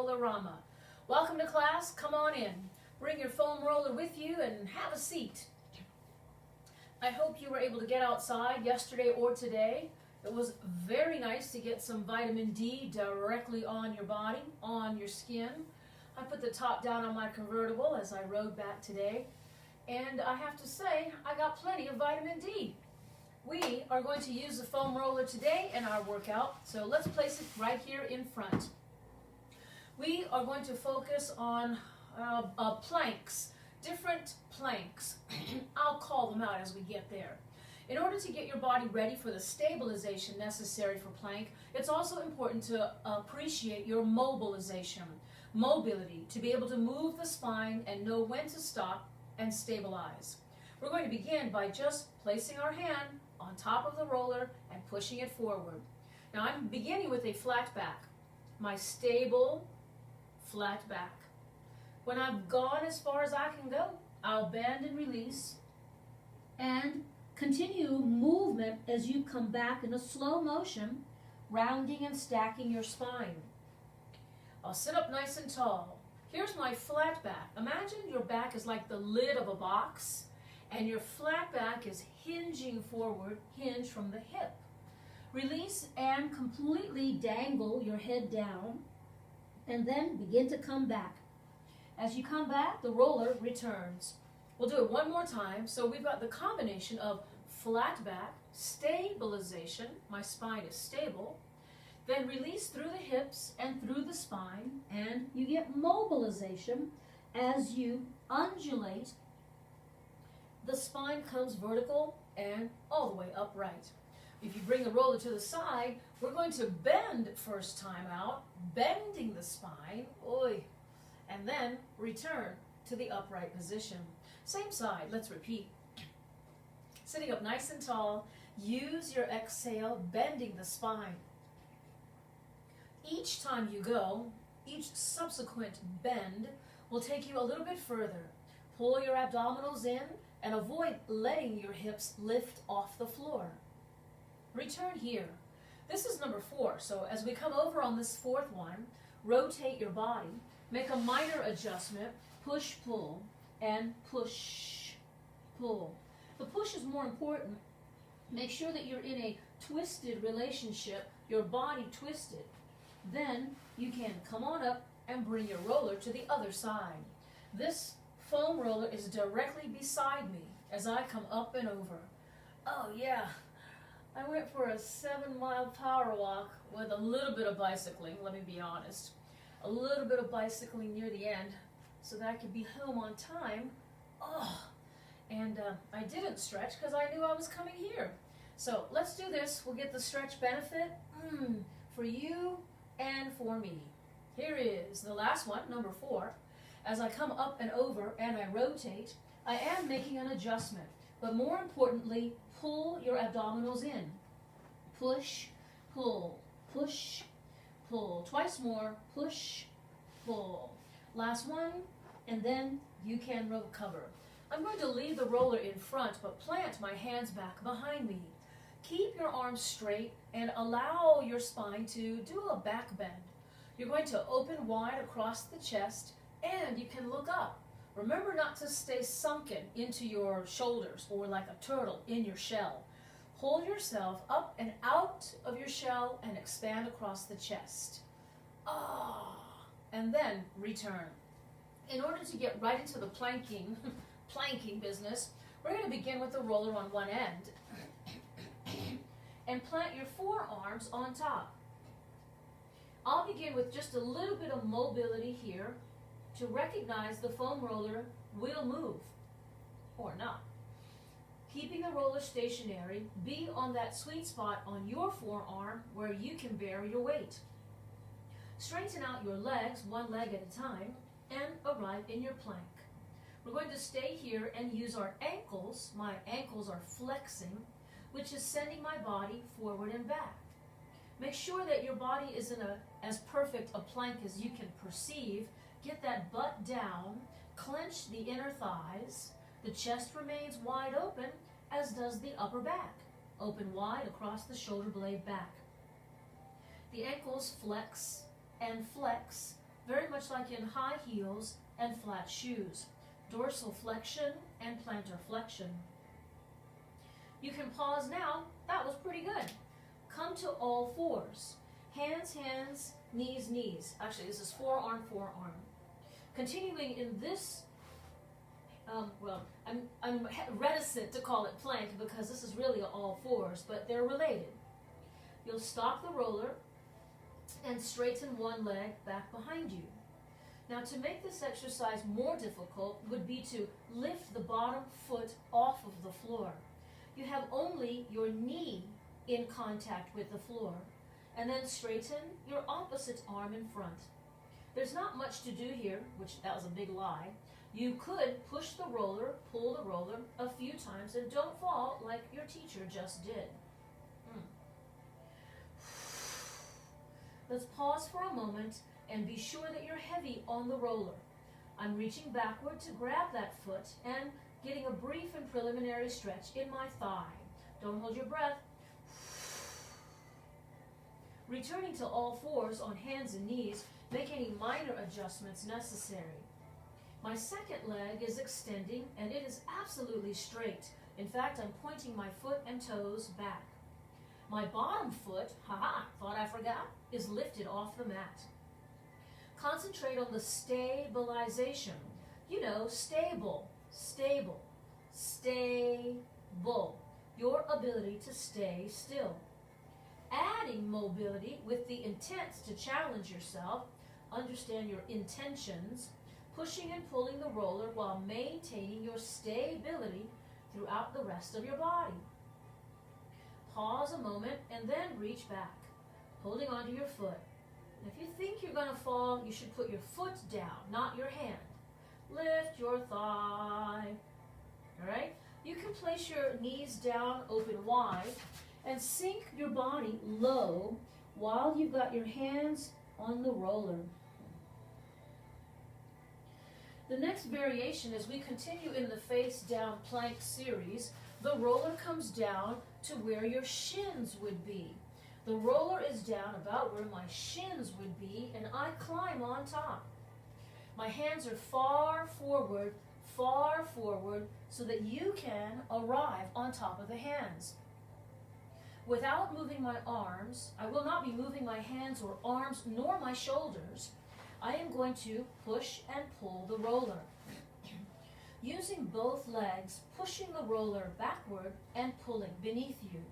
Rollerama. Welcome to class. Come on in. Bring your foam roller with you and have a seat. I hope you were able to get outside yesterday or today. It was very nice to get some vitamin D directly on your body, on your skin. I put the top down on my convertible as I rode back today, and I have to say I got plenty of vitamin D. We are going to use the foam roller today in our workout, so let's place it right here in front. We are going to focus on planks, different planks. I'll call them out as we get there. In order to get your body ready for the stabilization necessary for plank, it's also important to appreciate your mobilization, mobility, to be able to move the spine and know when to stop and stabilize. We're going to begin by just placing our hand on top of the roller and pushing it forward. Now I'm beginning with a flat back, my stable flat back. When I've gone as far as I can go, I'll bend and release and continue movement as you come back in a slow motion, rounding and stacking your spine. I'll sit up nice and tall. Here's my flat back. Imagine your back is like the lid of a box, and your flat back is hinging forward, hinge from the hip. Release and completely dangle your head down, and then begin to come back. As you come back, the roller returns. We'll do it one more time. So we've got the combination of flat back, stabilization, my spine is stable, then release through the hips and through the spine, and you get mobilization as you undulate. The spine comes vertical and all the way upright. If you bring the roller to the side, we're going to bend first time out, bending the spine, and then return to the upright position. Same side, let's repeat. Sitting up nice and tall, use your exhale, bending the spine. Each time you go, each subsequent bend will take you a little bit further. Pull your abdominals in and avoid letting your hips lift off the floor. Return here. This is number 4, so as we come over on this 4th one, rotate your body, make a minor adjustment, push, pull, and push, pull. The push is more important. Make sure that you're in a twisted relationship, your body twisted. Then you can come on up and bring your roller to the other side. This foam roller is directly beside me as I come up and over. Oh yeah, I went for a 7-mile power walk with a little bit of bicycling, let me be honest. A little bit of bicycling near the end so that I could be home on time. And I didn't stretch because I knew I was coming here. So let's do this. We'll get the stretch benefit for you and for me. Here is the last one, number 4. As I come up and over and I rotate, I am making an adjustment. But more importantly, pull your abdominals in. Push, pull, push, pull. Twice more, push, pull. Last one, and then you can recover. I'm going to leave the roller in front, but plant my hands back behind me. Keep your arms straight and allow your spine to do a back bend. You're going to open wide across the chest, and you can look up. Remember not to stay sunken into your shoulders or like a turtle in your shell. Hold yourself up and out of your shell and expand across the chest. And then return. In order to get right into the planking business, we're going to begin with the roller on one end and plant your forearms on top. I'll begin with just a little bit of mobility here to recognize the foam roller will move or not. Keeping the roller stationary, be on that sweet spot on your forearm where you can bear your weight. Straighten out your legs, one leg at a time, and arrive in your plank. We're going to stay here and use our ankles. My ankles are flexing, which is sending my body forward and back. Make sure that your body is in as perfect a plank as you can perceive. Get that butt down, clench the inner thighs. The chest remains wide open, as does the upper back. Open wide across the shoulder blade back. The ankles flex and flex very like in high heels and flat shoes, dorsal flexion and plantar flexion. You can pause now. That was pretty good. Come to all fours. Hands, hands, knees, knees. Actually, this is forearm, forearm. Continuing in this, I'm reticent to call it plank because this is really all fours, but they're related. You'll stop the roller and straighten one leg back behind you. Now, to make this exercise more difficult would be to lift the bottom foot off of the floor. You have only your knee in contact with the floor, and then straighten your opposite arm in front. There's not much to do here, which that was a big lie. You could push the roller, pull the roller a few times, and don't fall like your teacher just did. Let's pause for a moment and be sure that you're heavy on the roller. I'm reaching backward to grab that foot and getting a brief and preliminary stretch in my thigh. Don't hold your breath. Returning to all fours on hands and knees, make any minor adjustments necessary. My second leg is extending and it is absolutely straight. In fact, I'm pointing my foot and toes back. My bottom foot, thought I forgot, is lifted off the mat. Concentrate on the stabilization. You know, stable, stable, stable. Your ability to stay still. Adding mobility with the intent to challenge yourself, understand your intentions, pushing and pulling the roller while maintaining your stability throughout the rest of your body. Pause a moment and then reach back, holding onto your foot. And if you think you're going to fall, you should put your foot down, not your hand. Lift your thigh. All right? You can place your knees down, open wide, and sink your body low while you've got your hands on the roller. The next variation, as we continue in the face down plank series, the roller comes down to where your shins would be. The roller is down about where my shins would be, and I climb on top. My hands are far forward, so that you can arrive on top of the hands. Without moving my arms, I will not be moving my hands or arms nor my shoulders. I am going to push and pull the roller. Using both legs, pushing the roller backward and pulling beneath you.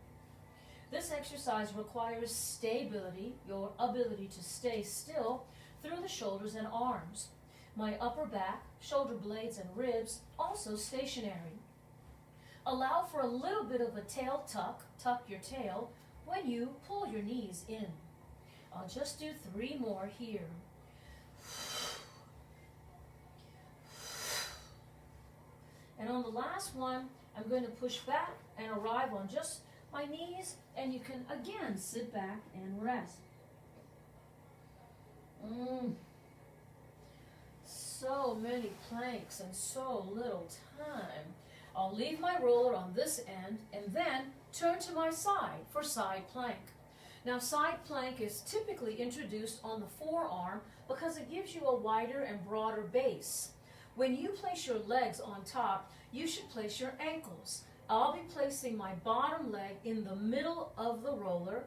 This exercise requires stability, your ability to stay still through the shoulders and arms. My upper back, shoulder blades, and ribs also stationary. Allow for a little bit of a tail tuck, tuck your tail, when you pull your knees in. I'll just do 3 more here. And on the last one, I'm going to push back and arrive on just my knees, and you can again sit back and rest. So many planks and so little time. I'll leave my roller on this end and then turn to my side for side plank. Now, side plank is typically introduced on the forearm because it gives you a wider and broader base. When you place your legs on top, you should place your ankles. I'll be placing my bottom leg in the middle of the roller,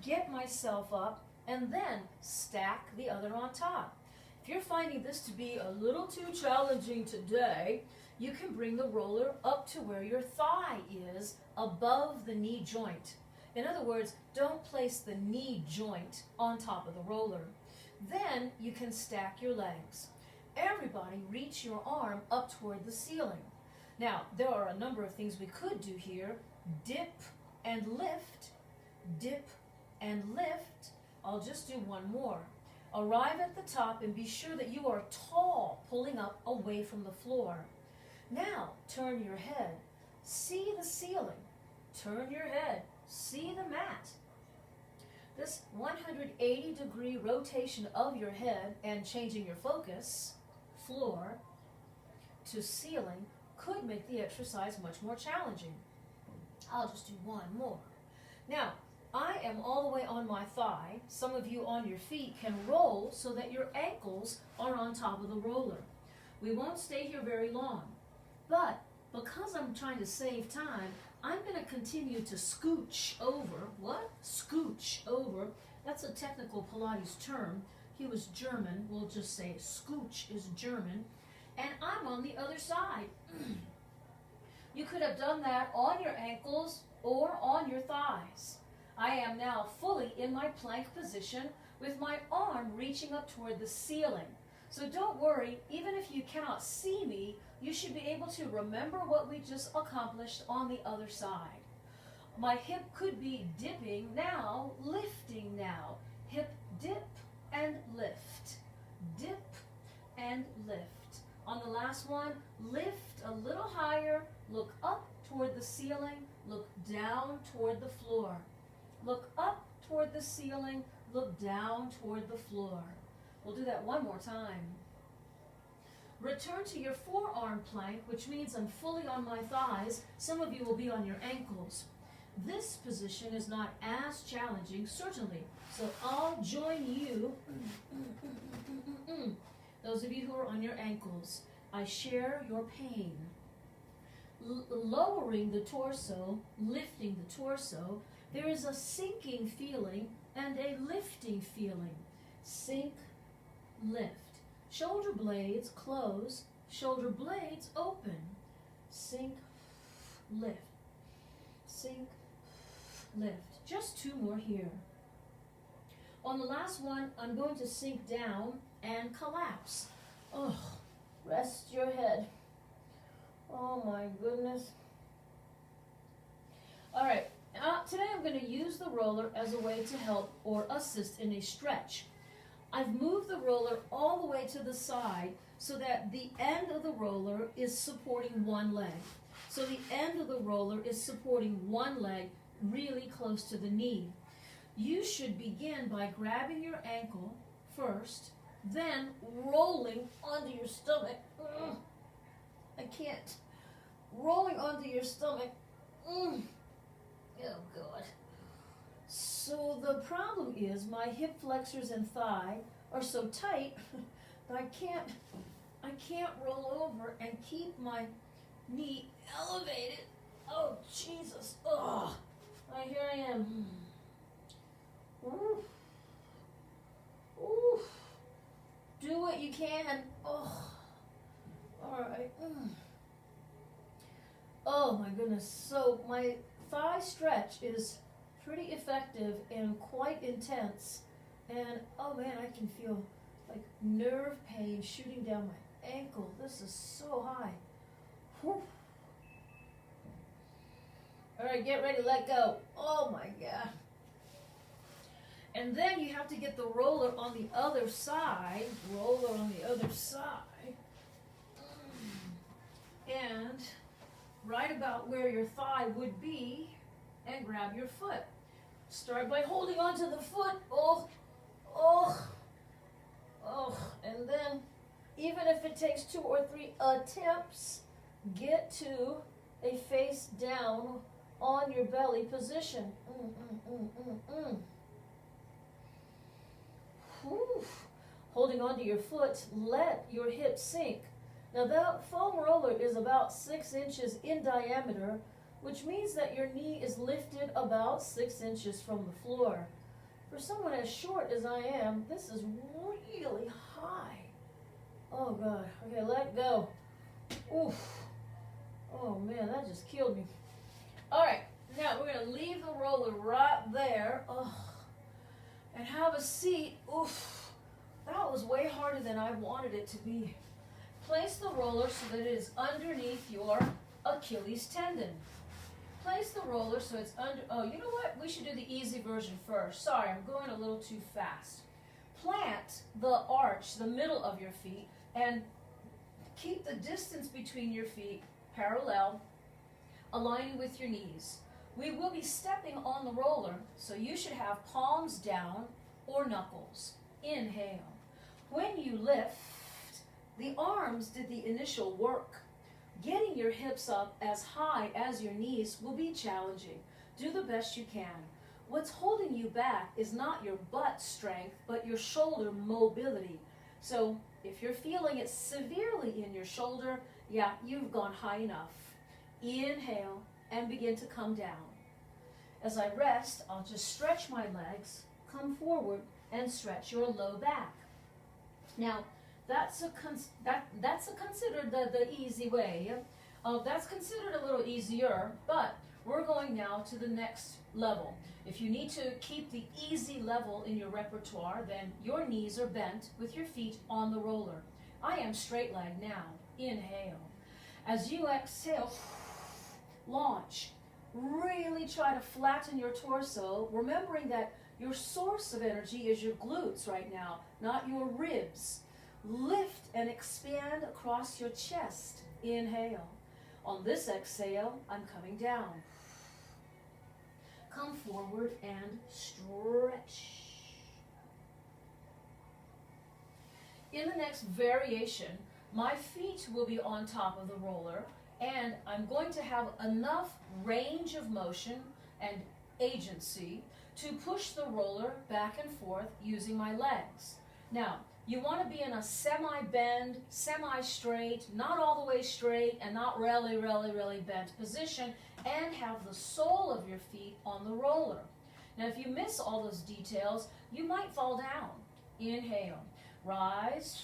get myself up, and then stack the other on top. If you're finding this to be a little too challenging today, you can bring the roller up to where your thigh is above the knee joint. In other words, don't place the knee joint on top of the roller. Then you can stack your legs. Everybody reach your arm up toward the ceiling. Now, there are a number of things we could do here. Dip and lift, dip and lift. I'll just do one more. Arrive at the top and be sure that you are tall, pulling up away from the floor. Now, turn your head. See the ceiling. Turn your head. See the mat. This 180-degree rotation of your head and changing your focus, floor to ceiling, could make the exercise much more challenging. I'll just do one more. Now, I am all the way on my thigh. Some of you on your feet can roll so that your ankles are on top of the roller. We won't stay here very long, but because I'm trying to save time, I'm going to continue to scooch over. What? Scooch over. That's a technical Pilates term. He was German. We'll just say scooch is German. And I'm on the other side. You could have done that on your ankles or on your thighs. I am now fully in my plank position with my arm reaching up toward the ceiling. So don't worry, even if you cannot see me, you should be able to remember what we just accomplished on the other side. My hip could be dipping now, lifting now. Hip dip and lift. Dip and lift. On the last one, lift a little higher, look up toward the ceiling, look down toward the floor. Look up toward the ceiling, look down toward the floor. We'll do that one more time. Return to your forearm plank, which means I'm fully on my thighs. Some of you will be on your ankles. This position is not as challenging, certainly. So I'll join you. Those of you who are on your ankles, I share your pain. Lowering the torso, lifting the torso, there is a sinking feeling and a lifting feeling. Sink, lift. Shoulder blades close, shoulder blades open. Sink, lift. Sink, lift. Just two more here. On the last one, I'm going to sink down and collapse. Oh, rest your head. Oh my goodness. All right, today I'm going to use the roller as a way to help or assist in a stretch. I've moved the roller all the way to the side so that the end of the roller is supporting one leg. So the end of the roller is supporting one leg really close to the knee. You should begin by grabbing your ankle first, then rolling onto your stomach. I can't. Rolling onto your stomach. Oh, God. So the problem is my hip flexors and thigh are so tight that I can't roll over and keep my knee elevated. Oh, Jesus. Oh, here I am. Ooh. Ooh. Do what you can. Oh. All right. Oh my goodness. So my thigh stretch is pretty effective and quite intense. And oh man, I can feel like nerve pain shooting down my ankle. This is so high. Whew. All right, get ready, let go. Oh my God. And then you have to get the roller on the other side. Roller on the other side. And right about where your thigh would be, and grab your foot. Start by holding onto the foot. Oh, oh, oh. And then, even if it takes 2 or 3 attempts, get to a face down on your belly position. Whew. Holding onto your foot, let your hips sink. Now that foam roller is about 6 inches in diameter, which means that your knee is lifted about 6 inches from the floor. For someone as short as I am, this is really high. Oh God, okay, let go. Oof. Oh man, that just killed me. All right, now we're gonna leave the roller right there. Oh. And have a seat. Oof, that was way harder than I wanted it to be. Place the roller so that it is underneath your Achilles tendon. Place the roller so it's under, oh, you know what? We should do the easy version first. Sorry, I'm going a little too fast. Plant the arch, the middle of your feet, and keep the distance between your feet parallel, aligning with your knees. We will be stepping on the roller, so you should have palms down or knuckles. Inhale. When you lift, the arms did the initial work. Getting your hips up as high as your knees will be challenging. Do the best you can. what's holding you back is not your butt strength, but your shoulder mobility. So if you're feeling it severely in your shoulder, yeah, you've gone high enough. Inhale and begin to come down. As I rest, I'll just stretch my legs, come forward, and stretch your low back. Now, that's considered the easy way. That's considered a little easier, but we're going now to the next level. If you need to keep the easy level in your repertoire, then your knees are bent with your feet on the roller. I am straight leg now. Inhale. As you exhale, launch. Really try to flatten your torso, remembering that your source of energy is your glutes right now, not your ribs. Lift and expand across your chest. Inhale. On this exhale, I'm coming down. Come forward and stretch. In the next variation, my feet will be on top of the roller, and I'm going to have enough range of motion and agency to push the roller back and forth using my legs. Now, you want to be in a semi-bend, semi-straight, not all the way straight, and not really bent position, and have the sole of your feet on the roller. Now, if you miss all those details, you might fall down. Inhale, rise,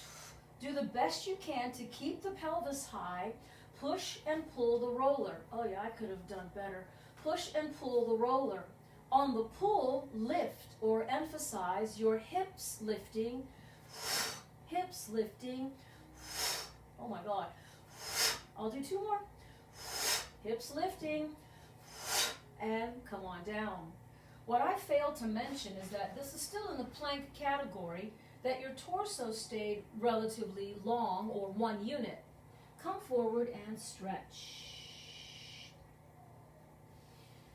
do the best you can to keep the pelvis high, push and pull the roller. Oh yeah, I could have done better. Push and pull the roller. On the pull, lift or emphasize your hips lifting, oh my God. I'll do two more. Hips lifting, and come on down. What I failed to mention is that this is still in the plank category, that your torso stayed relatively long, or 1 unit. Come forward and stretch.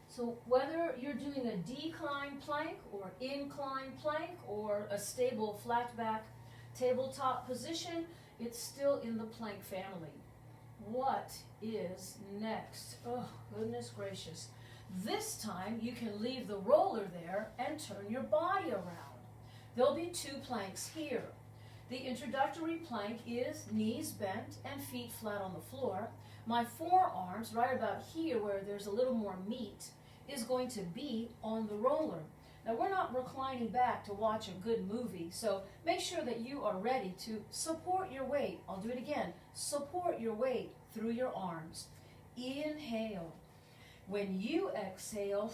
So whether you're doing a decline plank or incline plank or a stable flat back tabletop position, it's still in the plank family. What is next? Oh, goodness gracious. This time you can leave the roller there and turn your body around. There'll be 2 planks here. The introductory plank is knees bent and feet flat on the floor. My forearms, right about here where there's a little more meat, is going to be on the roller. Now, we're not reclining back to watch a good movie, so make sure that you are ready to support your weight. I'll do it again. Support your weight through your arms. Inhale. When you exhale,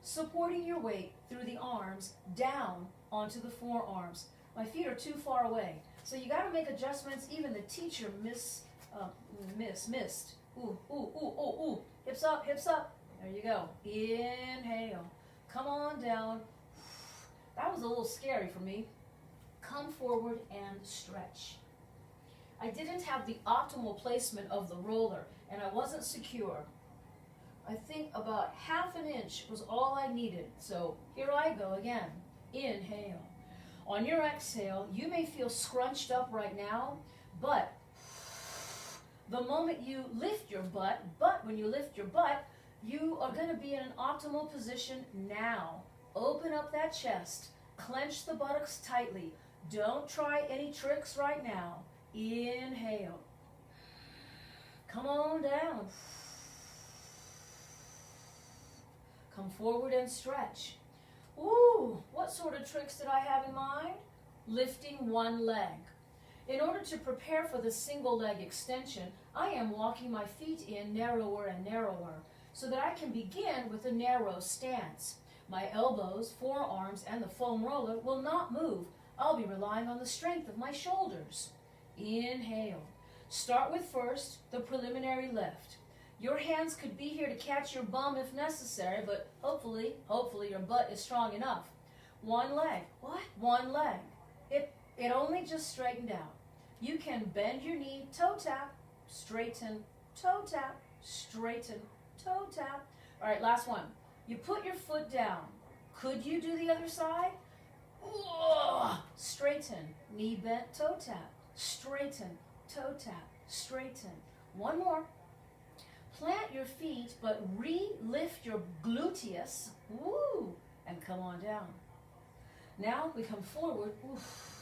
supporting your weight through the arms down onto the forearms. My feet are too far away, so you got to make adjustments. Even the teacher missed. Ooh. Hips up, hips up. There you go. Inhale. Come on down. That was a little scary for me. Come forward and stretch. I didn't have the optimal placement of the roller, and I wasn't secure. I think about 1/2 inch was all I needed. So here I go again. Inhale. On your exhale, you may feel scrunched up right now, but the moment you lift your butt, when you lift your butt, you are going to be in an optimal position now. Open up that chest. Clench the buttocks tightly. Don't try any tricks right now. Inhale. Come on down. Come forward and stretch. Ooh, what sort of tricks did I have in mind? Lifting one leg. In order to prepare for the single leg extension, I am walking my feet in narrower and narrower so that I can begin with a narrow stance. My elbows, forearms, and the foam roller will not move. I'll be relying on the strength of my shoulders. Inhale. Start with first the preliminary lift. Your hands could be here to catch your bum if necessary, but hopefully your butt is strong enough. One leg. What? One leg. It only just straightened out. You can bend your knee, toe tap, straighten, toe tap, straighten, toe tap. All right, last one. You put your foot down. Could you do the other side? Straighten, knee bent, toe tap, straighten, toe tap, straighten. One more. plant your feet, but re-lift your gluteus, woo, and come on down. Now we come forward, oof.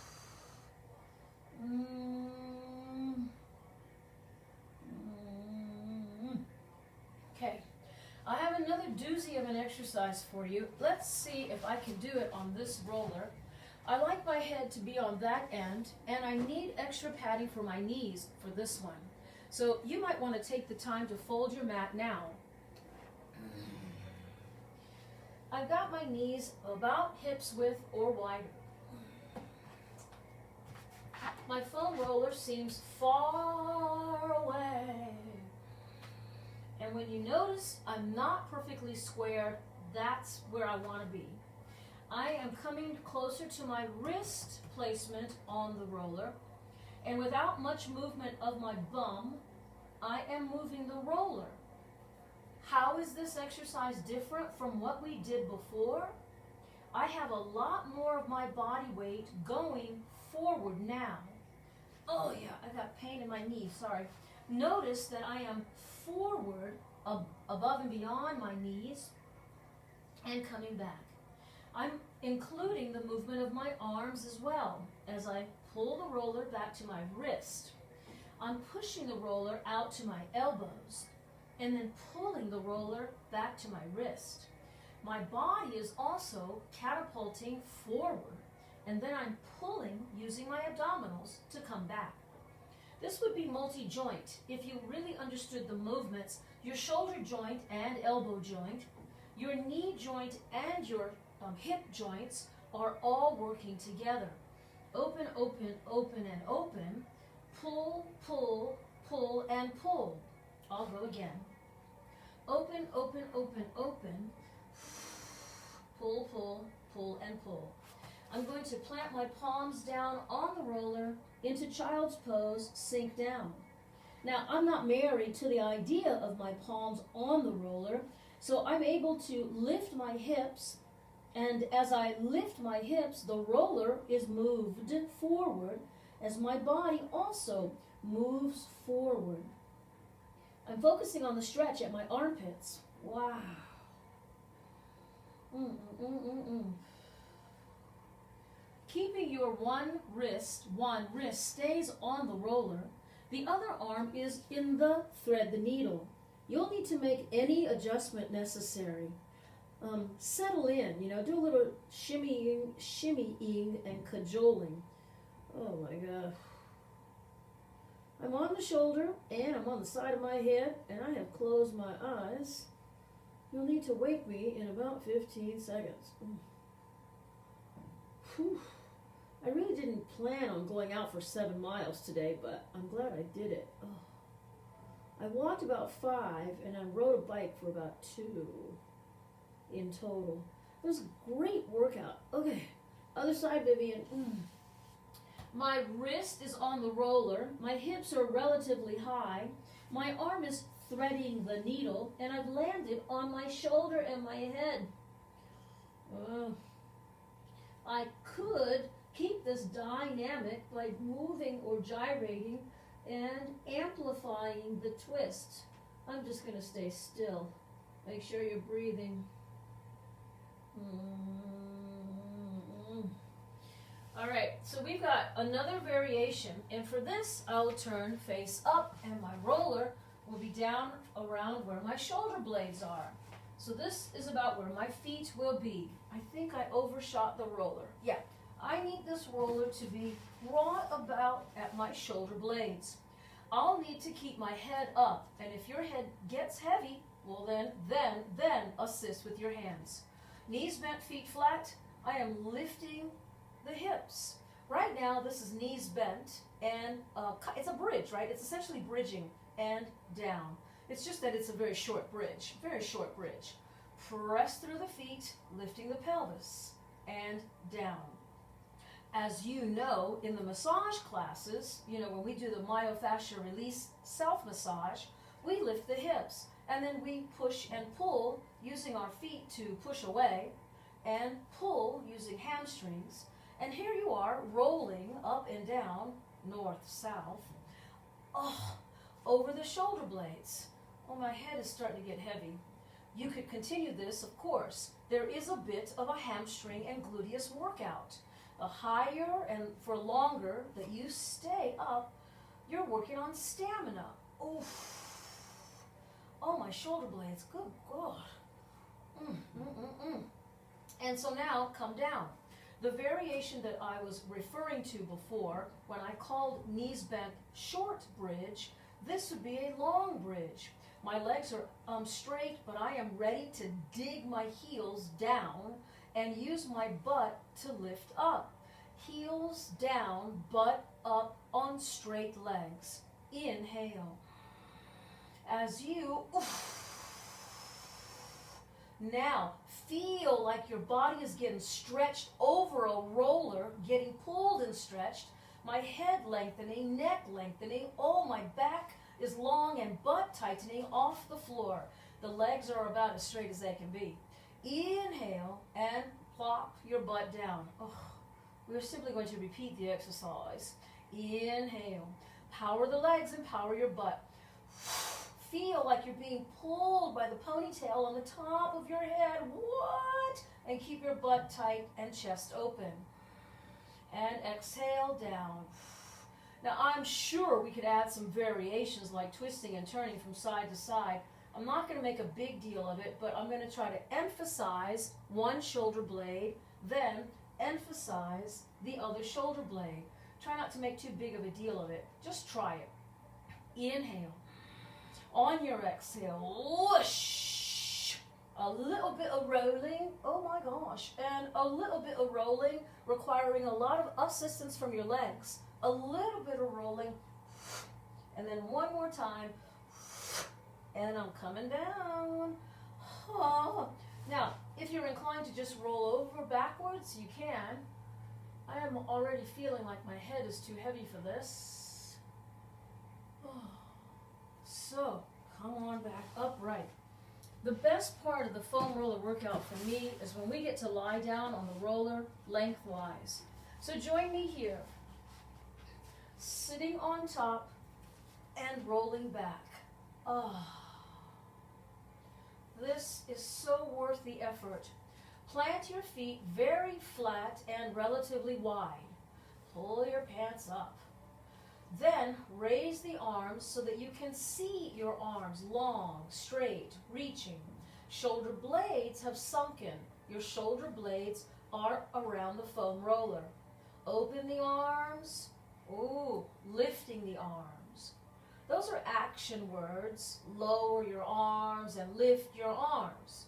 Okay, I have another doozy of an exercise for you. Let's see if I can do it on this roller. I like my head to be on that end, and I need extra padding for my knees for this one. So you might want to take the time to fold your mat now. I've got my knees about hips width or wider. My foam roller seems far away. And when you notice I'm not perfectly squared, that's where I want to be. I am coming closer to my wrist placement on the roller, and without much movement of my bum, I am moving the roller. How is this exercise different from what we did before? I have a lot more of my body weight going forward now. Oh yeah, I got pain in my knee, sorry. Notice that I am forward, above and beyond my knees, and coming back. I'm including the movement of my arms as well as I pull the roller back to my wrist. I'm pushing the roller out to my elbows and then pulling the roller back to my wrist. My body is also catapulting forward, and then I'm pulling using my abdominals to come back. This would be multi-joint if you really understood the movements, your shoulder joint and elbow joint, your knee joint and your hip joints are all working together. Open, open, open, and open. Pull, pull, pull, and pull. I'll go again. Open, open, open, open. Pull, pull, pull, and pull. I'm going to plant my palms down on the roller into child's pose, sink down. Now, I'm not married to the idea of my palms on the roller, so I'm able to lift my hips, and as I lift my hips, the roller is moved forward as my body also moves forward. I'm focusing on the stretch at my armpits. Wow. Keeping your one wrist stays on the roller. The other arm is in the thread the needle. You'll need to make any adjustment necessary. Settle in, do a little shimmying and cajoling. Oh my God. I'm on the shoulder and I'm on the side of my head and I have closed my eyes. You'll need to wake me in about 15 seconds. Whew. I really didn't plan on going out for 7 miles today, but I'm glad I did it. Oh. I walked about 5 and I rode a bike for about 2 in total. It was a great workout. Okay, other side, Vivian. My wrist is on the roller. My hips are relatively high. My arm is threading the needle, and I've landed on my shoulder and my head. I could keep this dynamic by moving or gyrating and amplifying the twist. I'm just going to stay still. Make sure you're breathing. All right, so we've got another variation, and for this I'll turn face up and my roller will be down around where my shoulder blades are. So this is about where my feet will be. I think I overshot the roller. Yeah, I need this roller to be brought about at my shoulder blades. I'll need to keep my head up, and if your head gets heavy, well then assist with your hands. Knees bent, feet flat. I am lifting the hips. Right now, this is knees bent, and it's a bridge, right? It's essentially bridging and down. It's just that it's a very short bridge. Press through the feet, lifting the pelvis, and down. As you know, in the massage classes, when we do the myofascial release self-massage, we lift the hips, and then we push and pull using our feet to push away, and pull using hamstrings. And here you are, rolling up and down, north, south, over the shoulder blades. Oh, my head is starting to get heavy. You could continue this, of course. There is a bit of a hamstring and gluteus workout. The higher and for longer that you stay up, you're working on stamina. Oof. Oh, my shoulder blades. Good God. And so now, come down. The variation that I was referring to before, when I called knees bent short bridge, this would be a long bridge. My legs are straight, but I am ready to dig my heels down and use my butt to lift up. Heels down, butt up on straight legs. Inhale. As you, now feel like your body is getting stretched over a roller, getting pulled and stretched. My head lengthening, neck lengthening. Oh, my back is long and butt tightening off the floor. The legs are about as straight as they can be. Inhale and plop your butt down. Oh, we're simply going to repeat the exercise. Inhale. Power the legs and power your butt. Feel like you're being pulled by the ponytail on the top of your head. What? And keep your butt tight and chest open. And exhale down. Now, I'm sure we could add some variations like twisting and turning from side to side. I'm not going to make a big deal of it, but I'm going to try to emphasize one shoulder blade, then emphasize the other shoulder blade. Try not to make too big of a deal of it. Just try it. Inhale. On your exhale, whoosh. A little bit of rolling, oh my gosh, and a little bit of rolling requiring a lot of assistance from your legs. A little bit of rolling, and then one more time, and I'm coming down. Oh. Now, if you're inclined to just roll over backwards, you can. I am already feeling like my head is too heavy for this. Oh. So, come on back upright. The best part of the foam roller workout for me is when we get to lie down on the roller lengthwise. So join me here. Sitting on top and rolling back. This is so worth the effort. Plant your feet very flat and relatively wide. Pull your pants up. Then raise the arms so that you can see your arms long, straight, reaching. Shoulder blades have sunken. Your shoulder blades are around the foam roller. Open the arms. Ooh, lifting the arms. Those are action words. Lower your arms and lift your arms.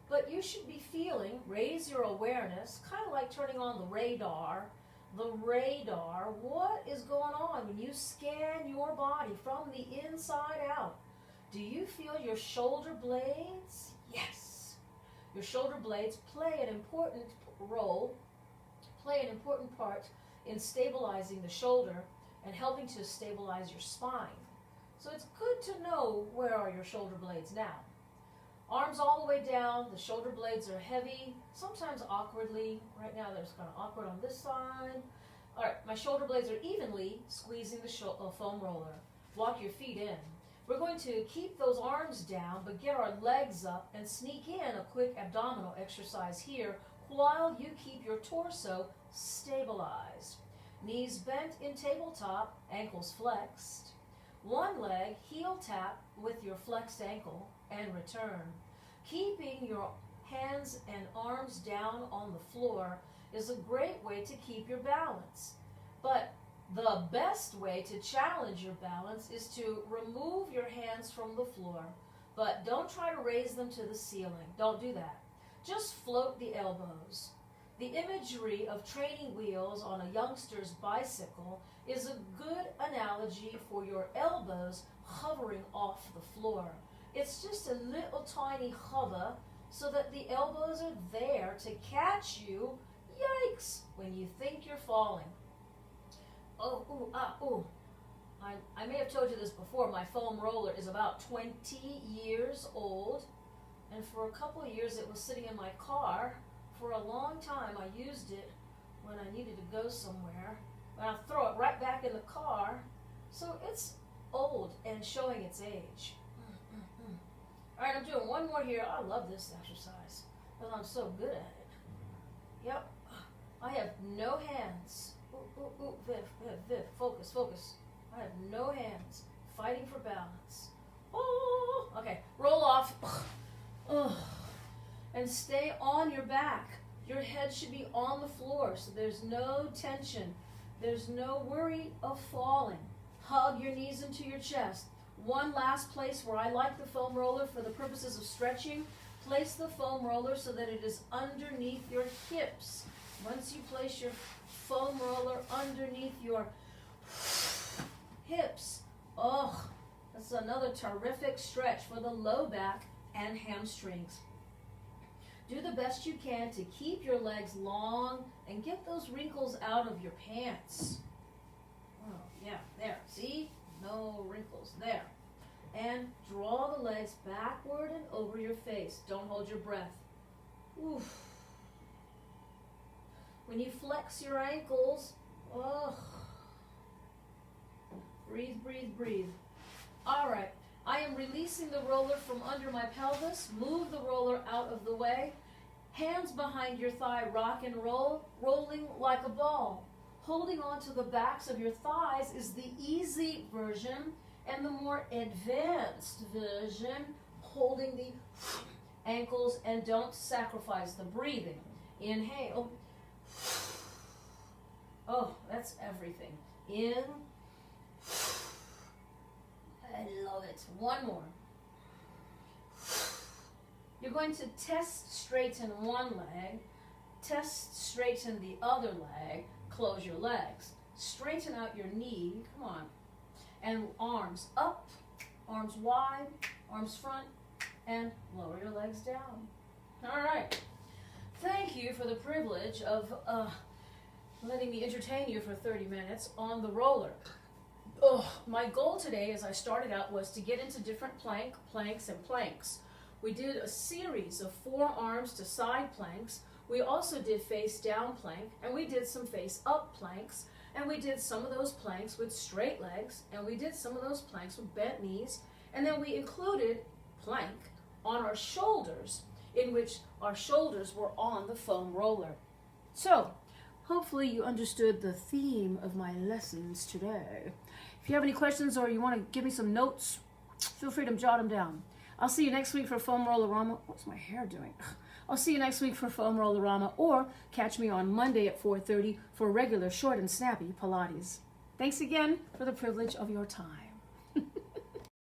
But you should be feeling, raise your awareness, kind of like turning on the radar. The radar, what is going on when you scan your body from the inside out? Do you feel your shoulder blades? Yes. Your shoulder blades play an important role, play an important part in stabilizing the shoulder and helping to stabilize your spine. So it's good to know where are your shoulder blades now. Arms all the way down, the shoulder blades are heavy, sometimes awkwardly. Right now they're kind of awkward on this side. All right, my shoulder blades are evenly squeezing the foam roller. Walk your feet in. We're going to keep those arms down, but get our legs up and sneak in a quick abdominal exercise here while you keep your torso stabilized. Knees bent in tabletop, ankles flexed. One leg, heel tap with your flexed ankle and return. Keeping your hands and arms down on the floor is a great way to keep your balance. But the best way to challenge your balance is to remove your hands from the floor, but don't try to raise them to the ceiling. Don't do that. Just float the elbows. The imagery of training wheels on a youngster's bicycle is a good analogy for your elbows hovering off the floor. It's just a little tiny hover so that the elbows are there to catch you, yikes, when you think you're falling. Oh, ooh, ah, ooh. I may have told you this before, my foam roller is about 20 years old, and for a couple of years it was sitting in my car. For a long time I used it when I needed to go somewhere, and I'll throw it right back in the car, so it's old and showing its age. All right, I'm doing one more here. I love this exercise because I'm so good at it. Yep. I have no hands. Ooh, Viv, focus, focus. I have no hands. Fighting for balance. Oh, okay, roll off. Oh. And stay on your back. Your head should be on the floor, so there's no tension. There's no worry of falling. Hug your knees into your chest. One last place where I like the foam roller for the purposes of stretching, place the foam roller so that it is underneath your hips. Once you place your foam roller underneath your hips, oh, that's another terrific stretch for the low back and hamstrings. Do the best you can to keep your legs long and get those wrinkles out of your pants. Oh, yeah, there. See? No wrinkles there. And draw the legs backward and over your face. Don't hold your breath. Oof. When you flex your ankles, oh, breathe, breathe, breathe. All right. I am releasing the roller from under my pelvis. Move the roller out of the way. Hands behind your thigh, rock and roll, rolling like a ball. Holding on to the backs of your thighs is the easy version, and the more advanced version, holding the ankles, and don't sacrifice the breathing. Inhale. Oh, that's everything. In. I love it. One more. You're going to test straighten one leg, test straighten the other leg, close your legs, straighten out your knee, come on, and arms up, arms wide, arms front, and lower your legs down. All right. Thank you for the privilege of letting me entertain you for 30 minutes on the roller. Oh, my goal today, as I started out, was to get into different planks, and planks. We did a series of forearms to side planks. We also did face down plank, and we did some face up planks, and we did some of those planks with straight legs, and we did some of those planks with bent knees, and then we included plank on our shoulders, in which our shoulders were on the foam roller. So, hopefully you understood the theme of my lessons today. If you have any questions or you want to give me some notes, feel free to jot them down. I'll see you next week for Foam Rollerama. What's my hair doing? I'll see you next week for Foam Rollerama, or catch me on Monday at 4:30 for regular short and snappy Pilates. Thanks again for the privilege of your time.